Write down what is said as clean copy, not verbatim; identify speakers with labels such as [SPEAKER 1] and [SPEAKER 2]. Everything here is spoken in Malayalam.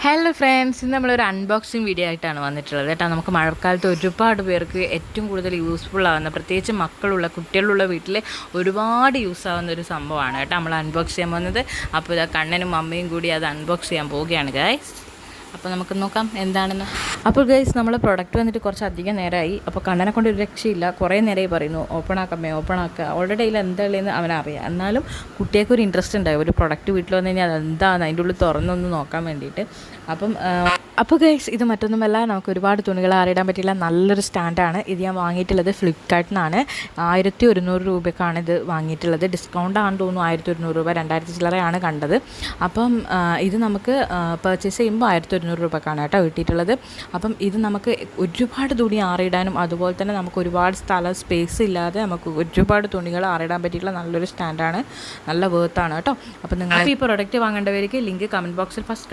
[SPEAKER 1] ഹലോ ഫ്രണ്ട്സ്, ഇന്ന് നമ്മളൊരു അൺബോക്സിങ് വീഡിയോ ആയിട്ടാണ് വന്നിട്ടുള്ളത് കേട്ടോ. നമുക്ക് മഴക്കാലത്ത് ഒരുപാട് പേർക്ക് ഏറ്റവും കൂടുതൽ യൂസ്ഫുൾ ആവുന്ന, പ്രത്യേകിച്ച് മക്കളുള്ള കുട്ടികളുള്ള വീട്ടിൽ ഒരുപാട് യൂസ് ആവുന്ന ഒരു സംഭവമാണ് കേട്ടോ നമ്മൾ അൺബോക്സ് ചെയ്യാൻ പോകുന്നത്. അപ്പോൾ ഇതാ കണ്ണനും അമ്മയും കൂടി അത് അൺബോക്സ് ചെയ്യാൻ പോവുകയാണ് ഗൈസ്. അപ്പോൾ നമുക്ക് നോക്കാം എന്താണെന്ന്. അപ്പോൾ ഗൈസ്, നമ്മൾ പ്രൊഡക്റ്റ് വന്നിട്ട് കുറച്ചധികം നേരമായി. അപ്പോൾ കണ്ണനെ കൊണ്ട് ഒരു രക്ഷയില്ല, കുറേ നേരമായി പറയുന്നു ഓപ്പൺ ആക്കാമേ ഓപ്പൺ ആക്കുക. ഓൾറെഡി അതിൽ എന്താ ഉള്ളതെന്ന് അവനറിയാം. എന്നാലും കുട്ടികൾക്ക് ഒരു ഇൻട്രസ്റ്റ് ഉണ്ടാവും ഒരു പ്രൊഡക്റ്റ് വീട്ടിൽ വന്നു കഴിഞ്ഞാൽ അതെന്താണ് അതിൻ്റെ ഉള്ളിൽ തുറന്നൊന്ന് നോക്കാൻ വേണ്ടിയിട്ട്. അപ്പോൾ ഗൈസ്, ഇത് മറ്റൊന്നുമല്ല, നമുക്ക് ഒരുപാട് തുണികൾ ആറിടാൻ പറ്റില്ല നല്ലൊരു സ്റ്റാൻഡാണ്. ഇത് ഞാൻ വാങ്ങിയിട്ടുള്ളത് ഫ്ലിപ്കാർട്ടിൽ നിന്നാണ്. 1100 രൂപയ്ക്കാണ് ഇത് വാങ്ങിയിട്ടുള്ളത്. ഡിസ്കൗണ്ട് ആണെന്ന് തോന്നുന്നു. 1100 രൂപ, 2000 ചില്ലറയാണ് കണ്ടത്. അപ്പം ഇത് നമുക്ക് പർച്ചേസ് ചെയ്യുമ്പോൾ 1100 രൂപക്കാണ് കേട്ടോ കിട്ടിയിട്ടുള്ളത്. അപ്പം ഇത് നമുക്ക് ഒരുപാട് തുണി ആറിടാനും അതുപോലെ തന്നെ നമുക്ക് ഒരുപാട് സ്പേസ് ഇല്ലാതെ നമുക്ക് ഒരുപാട് തുണികൾ ആറിടാൻ പറ്റിയിട്ടുള്ള നല്ലൊരു സ്റ്റാൻഡാണ്. നല്ല വേർത്താണ് കേട്ടോ. അപ്പം നിങ്ങൾ ഈ പ്രൊഡക്റ്റ് വാങ്ങേണ്ടവർക്ക് ലിങ്ക് കമൻറ്റ് ബോക്സിൽ ഫസ്റ്റ്